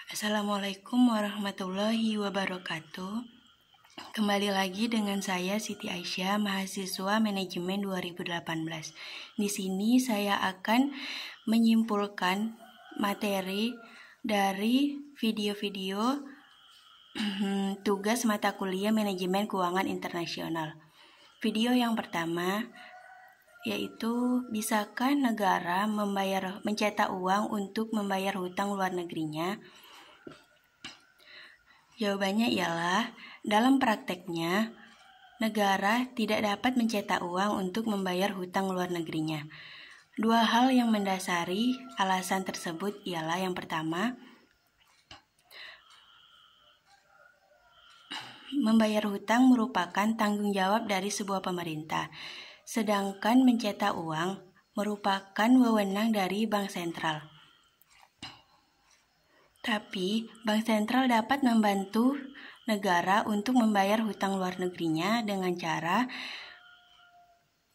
Assalamualaikum warahmatullahi wabarakatuh. Kembali lagi dengan saya Siti Aisyah, mahasiswa Manajemen 2018. Di sini saya akan menyimpulkan materi dari video-video tugas mata kuliah Manajemen Keuangan Internasional. Video yang pertama yaitu, bisakah negara mencetak uang untuk membayar hutang luar negerinya? Jawabannya ialah, dalam prakteknya, negara tidak dapat mencetak uang untuk membayar hutang luar negerinya. Dua hal yang mendasari alasan tersebut ialah, yang pertama, membayar hutang merupakan tanggung jawab dari sebuah pemerintah, sedangkan mencetak uang merupakan wewenang dari bank sentral. Tapi, bank sentral dapat membantu negara untuk membayar hutang luar negerinya dengan cara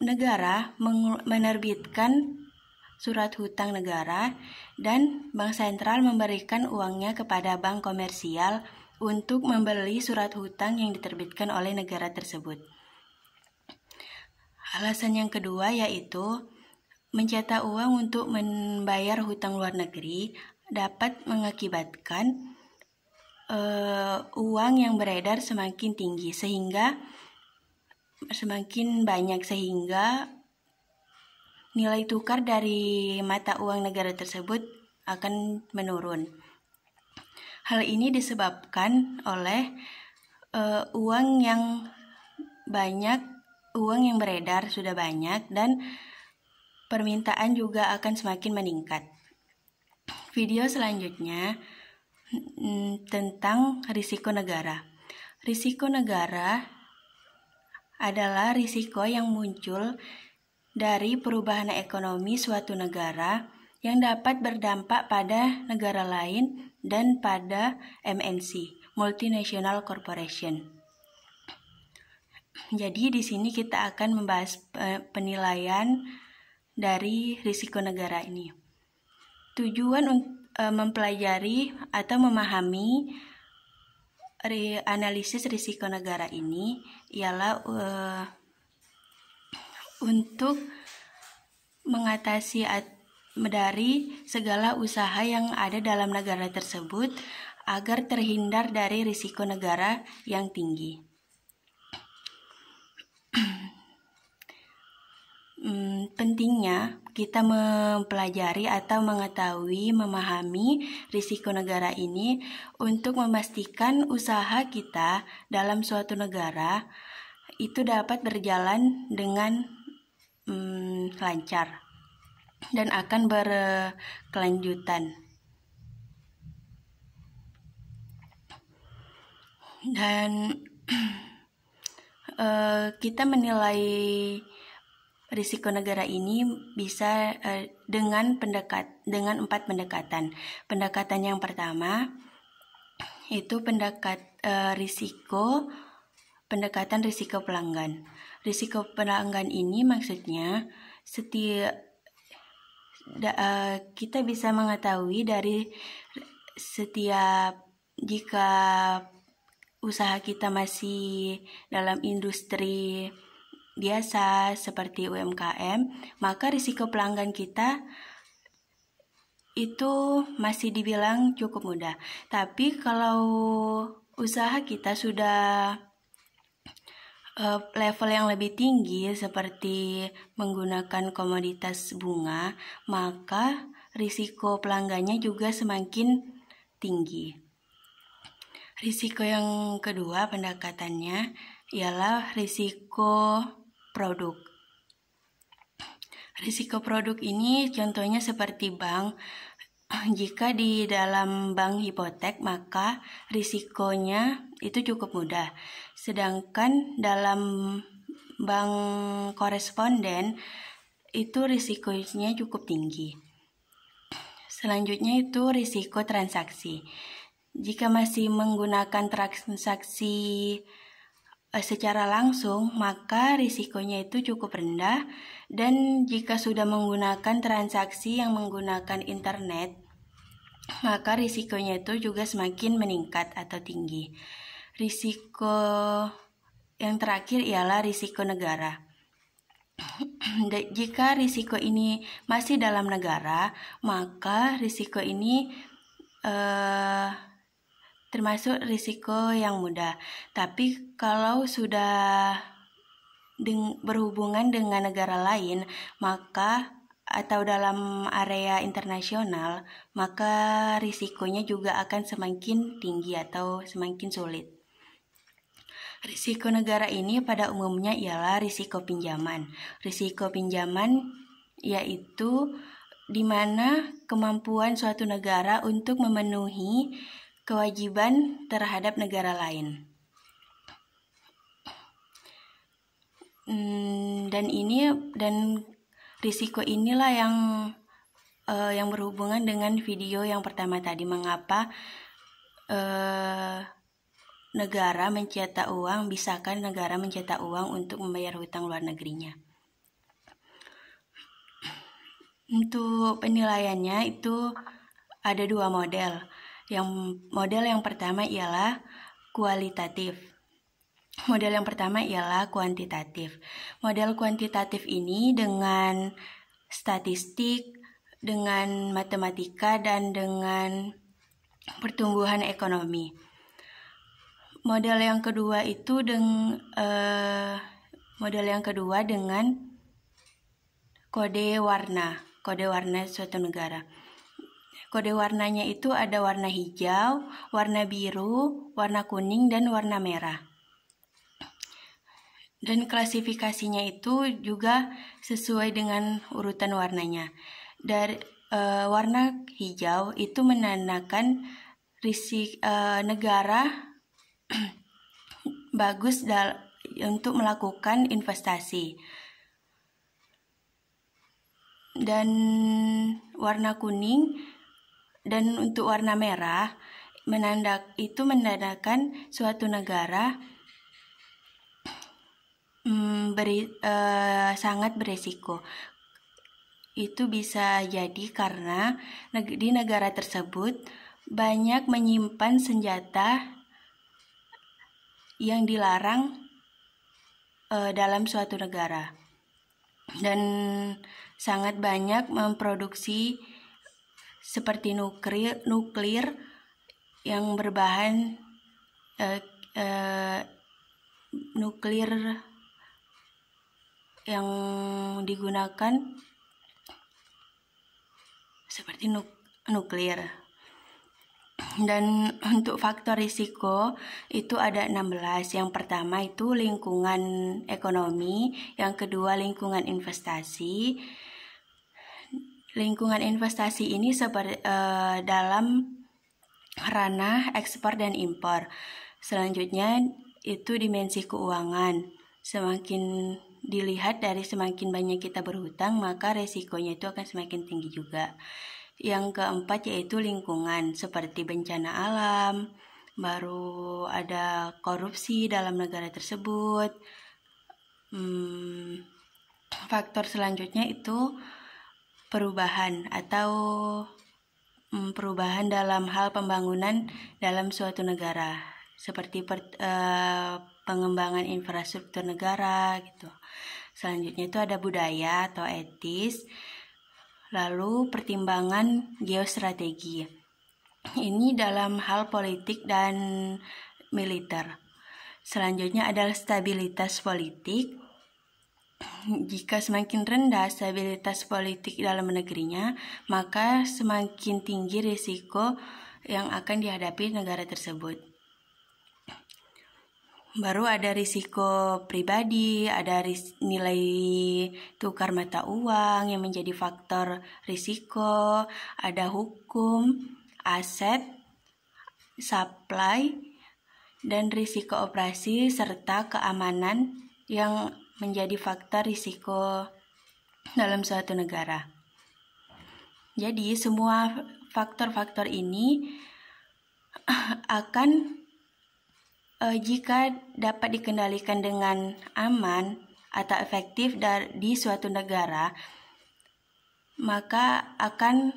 negara menerbitkan surat hutang negara dan bank sentral memberikan uangnya kepada bank komersial untuk membeli surat hutang yang diterbitkan oleh negara tersebut. Alasan yang kedua yaitu, mencetak uang untuk membayar hutang luar negeri dapat mengakibatkan uang yang beredar semakin tinggi, semakin banyak, sehingga nilai tukar dari mata uang negara tersebut akan menurun. Hal ini disebabkan oleh uang yang beredar sudah banyak dan permintaan juga akan semakin meningkat. Video selanjutnya tentang risiko negara. Risiko negara adalah risiko yang muncul dari perubahan ekonomi suatu negara yang dapat berdampak pada negara lain dan pada MNC, Multinational Corporation. Jadi di sini kita akan membahas penilaian dari risiko negara ini. Tujuan mempelajari atau memahami analisis risiko negara ini ialah untuk mengatasi dari segala usaha yang ada dalam negara tersebut agar terhindar dari risiko negara yang tinggi. Pentingnya kita mempelajari atau memahami risiko negara ini untuk memastikan usaha kita dalam suatu negara itu dapat berjalan dengan lancar dan akan berkelanjutan. Dan kita menilai risiko negara ini bisa dengan 4 pendekatan. Pendekatan yang pertama itu pendekatan risiko pelanggan. Risiko pelanggan ini maksudnya kita bisa mengetahui dari jika usaha kita masih dalam industri biasa seperti UMKM, maka risiko pelanggan kita itu masih dibilang cukup mudah. Tapi kalau usaha kita sudah level yang lebih tinggi seperti menggunakan komoditas bunga, maka risiko pelanggannya juga semakin tinggi. Risiko yang kedua pendekatannya ialah risiko produk. Risiko produk ini contohnya seperti bank. Jika di dalam bank hipotek, maka risikonya itu cukup mudah. Sedangkan dalam bank koresponden itu risikonya cukup tinggi. Selanjutnya itu risiko transaksi. Jika masih menggunakan transaksi secara langsung, maka risikonya itu cukup rendah, dan jika sudah menggunakan transaksi yang menggunakan internet, maka risikonya itu juga semakin meningkat atau tinggi. Risiko yang terakhir ialah risiko negara. Jika risiko ini masih dalam negara, maka risiko ini termasuk risiko yang mudah. Tapi kalau sudah berhubungan dengan negara lain, maka atau dalam area internasional, maka risikonya juga akan semakin tinggi atau semakin sulit. Risiko negara ini pada umumnya ialah risiko pinjaman. Risiko pinjaman yaitu di mana kemampuan suatu negara untuk memenuhi kewajiban terhadap negara lain. Dan risiko inilah yang berhubungan dengan video yang pertama tadi, mengapa negara mencetak uang, bisakah negara mencetak uang untuk membayar hutang luar negerinya. Untuk penilaiannya itu ada dua model. Model yang pertama ialah kualitatif. Model yang pertama ialah kuantitatif. Model kuantitatif ini dengan statistik, dengan matematika, dan dengan pertumbuhan ekonomi. Model yang kedua itu dengan kode warna suatu negara. Kode warnanya itu ada warna hijau, warna biru, warna kuning, dan warna merah. Dan klasifikasinya itu juga sesuai dengan urutan warnanya. Dari warna hijau itu menandakan negara bagus untuk melakukan investasi. Dan warna kuning dan untuk warna merah menandakan suatu negara sangat beresiko. Itu bisa jadi karena di negara tersebut banyak menyimpan senjata yang dilarang dalam suatu negara, dan sangat banyak memproduksi seperti nuklir yang berbahan nuklir yang digunakan seperti nuklir. Dan untuk faktor risiko itu ada 16. Yang pertama itu lingkungan ekonomi, yang kedua lingkungan investasi. Lingkungan investasi ini dalam ranah ekspor dan impor. Selanjutnya itu dimensi keuangan. Semakin dilihat dari semakin banyak kita berhutang, maka resikonya itu akan semakin tinggi juga. Yang keempat yaitu lingkungan, seperti bencana alam, baru ada korupsi dalam negara tersebut. Faktor selanjutnya itu perubahan perubahan dalam hal pembangunan dalam suatu negara, seperti pengembangan infrastruktur negara gitu. Selanjutnya itu ada budaya atau etis, lalu pertimbangan geostrategi. Ini dalam hal politik dan militer. Selanjutnya adalah stabilitas politik. Jika semakin rendah stabilitas politik dalam negerinya, maka semakin tinggi risiko yang akan dihadapi negara tersebut. Baru ada risiko pribadi, ada nilai tukar mata uang yang menjadi faktor risiko, ada hukum, aset, supply, dan risiko operasi serta keamanan yang menjadi faktor risiko dalam suatu negara. Jadi semua faktor-faktor ini akan jika dapat dikendalikan dengan aman atau efektif di suatu negara, maka akan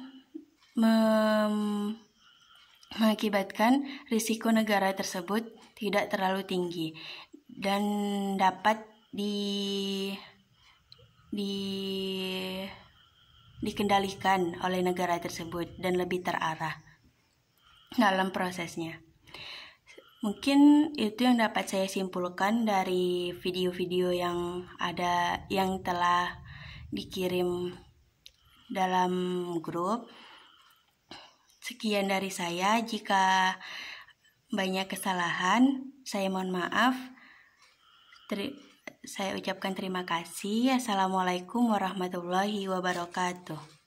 mengakibatkan risiko negara tersebut tidak terlalu tinggi dan dapat dikendalikan oleh negara tersebut dan lebih terarah dalam prosesnya. Mungkin itu yang dapat saya simpulkan dari video-video yang telah dikirim dalam grup. Sekian dari saya. Jika banyak kesalahan, saya mohon maaf. Saya ucapkan terima kasih. Assalamualaikum warahmatullahi wabarakatuh.